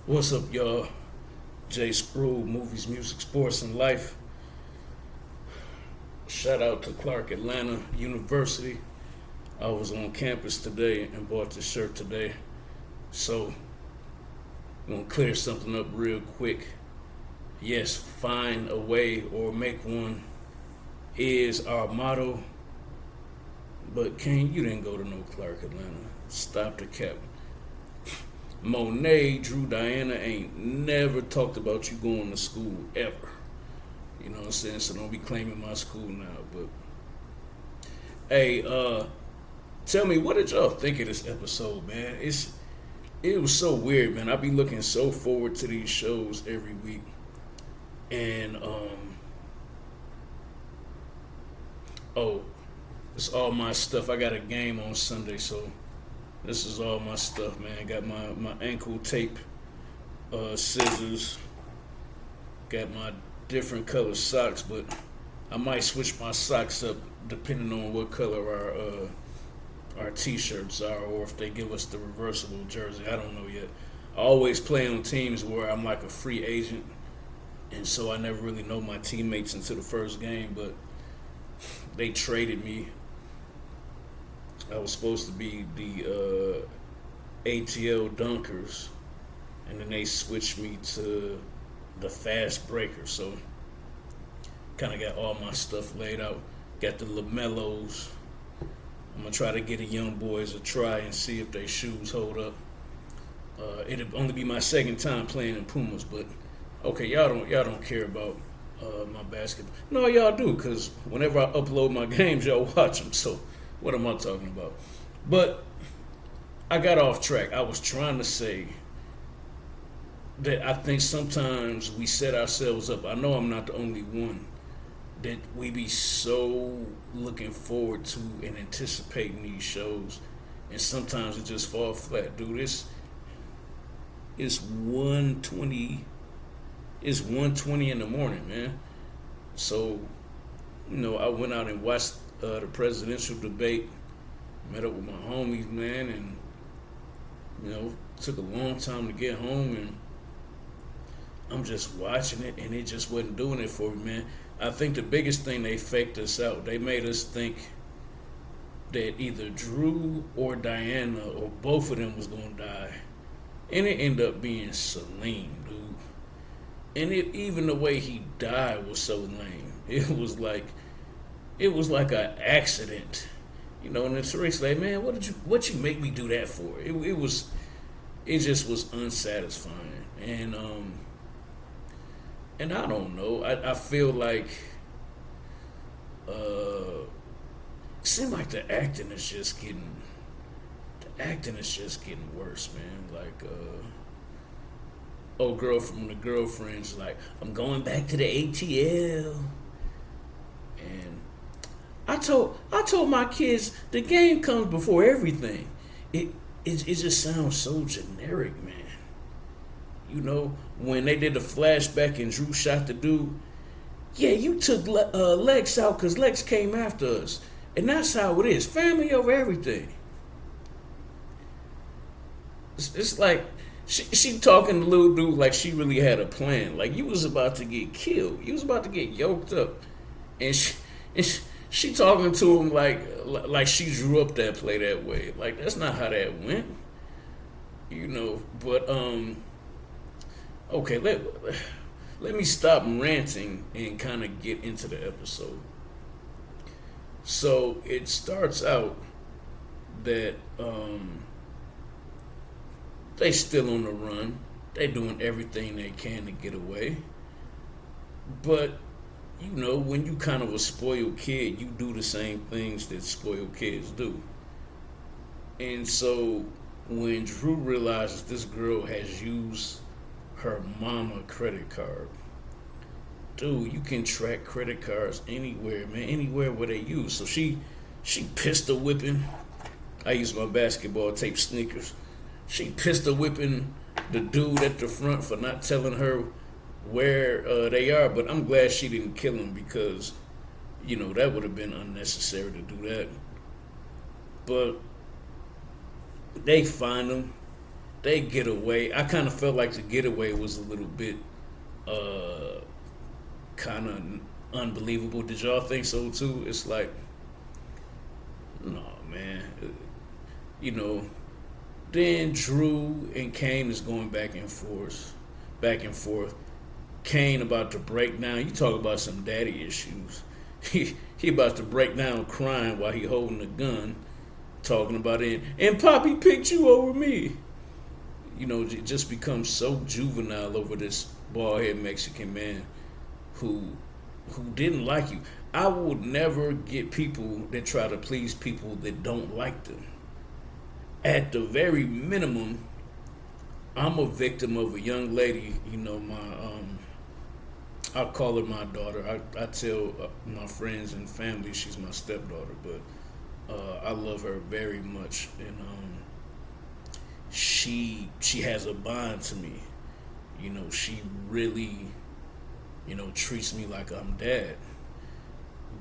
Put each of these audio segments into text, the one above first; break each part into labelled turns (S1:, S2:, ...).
S1: What's up, y'all? Jay Spruill, movies, music, sports, and life. Shout out to Clark Atlanta University. I was on campus today and bought this shirt today. So, I'm going to clear something up real quick. Yes, find a way or make one is our motto. But Kane, you didn't go to no Clark Atlanta. Stop the cap. Monet, Drew, Diana ain't never talked about you going to school ever. You know what I'm saying? So don't be claiming my school now. But hey, tell me, what did y'all think of this episode, man? It was so weird, man. I be looking so forward to these shows every week. And oh, it's all my stuff. I got a game on Sunday, so this is all my stuff, man. Got my ankle tape, scissors, got my different color socks, but I might switch my socks up depending on what color our t-shirts are, or if they give us the reversible jersey. I don't know yet. I always play on teams where I'm like a free agent, and so I never really know my teammates until the first game, but they traded me. I was supposed to be the ATL Dunkers, and then they switched me to the Fast Breaker. So, kind of got all my stuff laid out. Got the LaMelos. I'm gonna try to get the young boys a try and see if their shoes hold up. It'll only be my second time playing in Pumas, but okay, y'all don't care about my basketball. No, y'all do, cause whenever I upload my games, y'all watch them. So. What am I talking about? But I got off track. I was trying to say that I think sometimes we set ourselves up. I know I'm not the only one that we be so looking forward to and anticipating these shows, and sometimes it just fall flat. Dude, it's 1:20. It's 1:20 in the morning, man. So, I went out and watched the presidential debate, met up with my homies, man, and took a long time to get home, and I'm just watching it, and it just wasn't doing it for me, man. I think the biggest thing, they faked us out. They made us think that either Drew or Diana or both of them was gonna die, and it ended up being Salim, dude. And even the way he died was so lame. It was like an accident, and then Tariq's like, man, what you make me do that for? It just was unsatisfying, and I don't know. I feel like it seems like the acting is just getting worse, man. Like old girl from the Girlfriends, like, I'm going back to the ATL, and I told my kids the game comes before everything. It just sounds so generic, man. When they did the flashback and Drew shot the dude, yeah, you took Lex out because Lex came after us, and that's how it is. Family over everything. It's like she talking to little dude like she really had a plan. Like, you was about to get killed. You was about to get yoked up, and she talking to him like she drew up that play that way. Like, that's not how that went. But okay, let me stop ranting and kind of get into the episode. So it starts out that they still on the run. They doing everything they can to get away. But when you kind of a spoiled kid, you do the same things that spoiled kids do. And so when Drew realizes this girl has used her mama credit card, dude, you can track credit cards anywhere, man, anywhere where they use. So she pistol whipping. I use my basketball tape sneakers. She pistol whipping the dude at the front for not telling her where they are, but I'm glad she didn't kill him, because that would have been unnecessary to do that. But they find him, they get away. I kind of felt like the getaway was a little bit kind of unbelievable. Did y'all think so too? It's like, no, man. You know, then Drew and Kane is going back and forth, back and forth. Kane about to break down. You talk about some daddy issues. He about to break down crying while he holding the gun, talking about it. And Poppy picked you over me. You know, it just becomes so juvenile over this bald head Mexican man who didn't like you. I will never get people that try to please people that don't like them. At the very minimum, I'm a victim of a young lady. You know, I call her my daughter. I tell my friends and family she's my stepdaughter, but I love her very much, and she has a bond to me. You know, she really, treats me like I'm dad.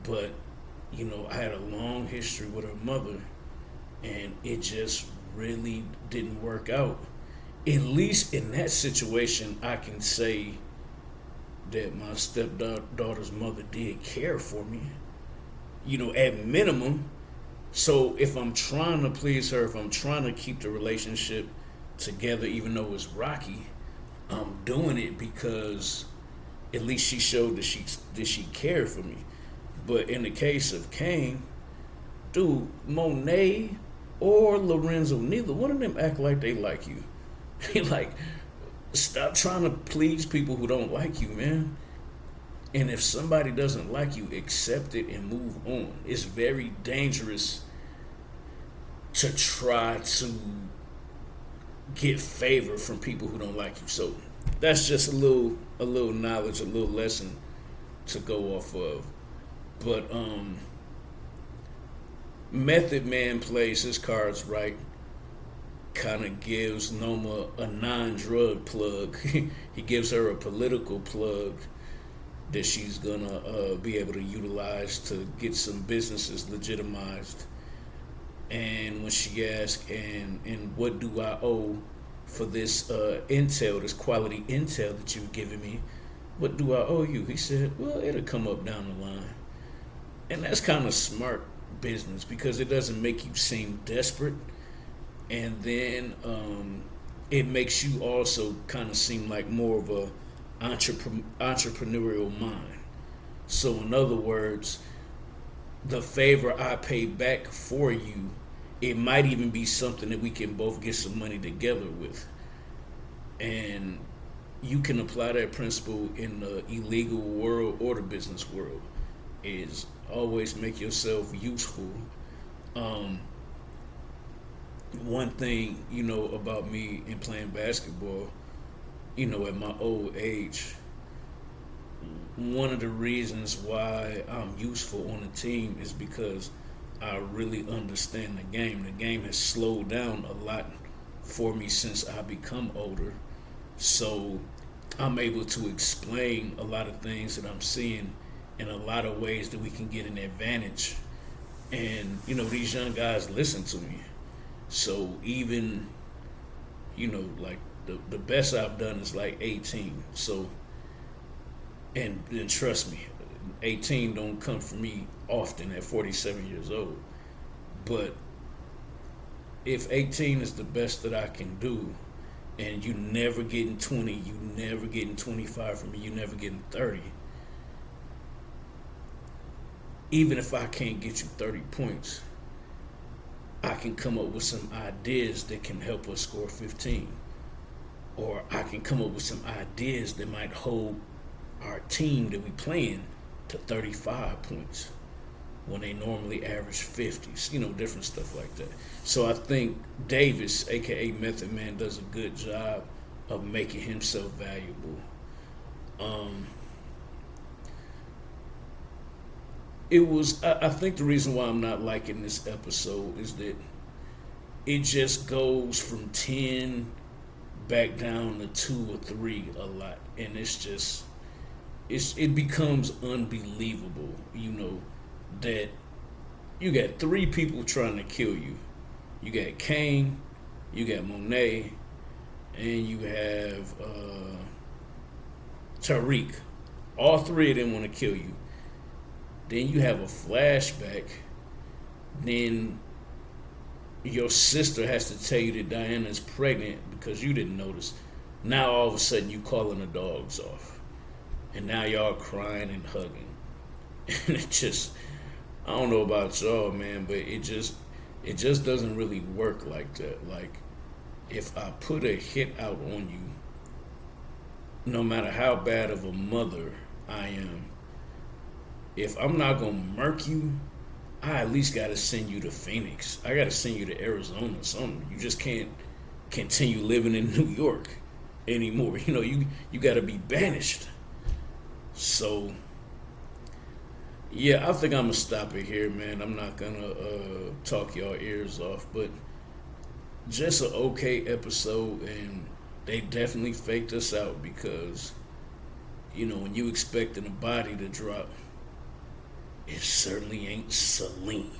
S1: But, I had a long history with her mother, and it just really didn't work out. At least in that situation, I can say that my stepdaughter's mother did care for me, at minimum. So if I'm trying to please her, if I'm trying to keep the relationship together, even though it's rocky, I'm doing it because at least she showed that she cared for me. But in the case of Kane, dude, Monet or Lorenzo, neither one of them act like they like you. Like, stop trying to please people who don't like you, man. And if somebody doesn't like you, accept it and move on. It's very dangerous to try to get favor from people who don't like you. So that's just a little knowledge, a little lesson to go off of. But Method Man plays his cards right. Kind of gives Noma a non-drug plug. He gives her a political plug that she's gonna be able to utilize to get some businesses legitimized. And when she asks, and what do I owe for this intel, this quality intel that you've given me? What do I owe you? He said, well, it'll come up down the line. And that's kind of smart business because it doesn't make you seem desperate. And then it makes you also kind of seem like more of a entrepreneurial mind. So in other words, the favor I pay back for you, it might even be something that we can both get some money together with. And you can apply that principle in the illegal world or the business world, is always make yourself useful. One thing, about me in playing basketball, at my old age, one of the reasons why I'm useful on the team is because I really understand the game. The game has slowed down a lot for me since I become older. So I'm able to explain a lot of things that I'm seeing in a lot of ways that we can get an advantage. And, these young guys listen to me. So even, like the best I've done is like 18. So, and trust me, 18 don't come from me often at 47 years old. But if 18 is the best that I can do, and you never getting 20, you never getting 25 from me, you never getting 30. Even if I can't get you 30 points, I can come up with some ideas that can help us score 15. Or I can come up with some ideas that might hold our team that we playing to 35 points when they normally average 50s, different stuff like that. So I think Davis, aka Method Man, does a good job of making himself valuable. I think the reason why I'm not liking this episode is that it just goes from 10 back down to 2 or 3 a lot. And it becomes unbelievable, that you got 3 people trying to kill you. You got Kane, you got Monet, and you have Tariq. All three of them want to kill you. Then you have a flashback. Then your sister has to tell you that Diana's pregnant because you didn't notice. Now all of a sudden you calling the dogs off, and now y'all crying and hugging, and it just, I don't know about y'all, man, but it just doesn't really work like that. Like, if I put a hit out on you, no matter how bad of a mother I am, if I'm not gonna murk you, I at least gotta send you to Phoenix. I gotta send you to Arizona or something. You just can't continue living in New York anymore. You gotta be banished. So yeah, I think I'm gonna stop it here, man. I'm not gonna talk y'all ears off, but just an okay episode, and they definitely faked us out because when you expecting a body to drop, it certainly ain't Celine.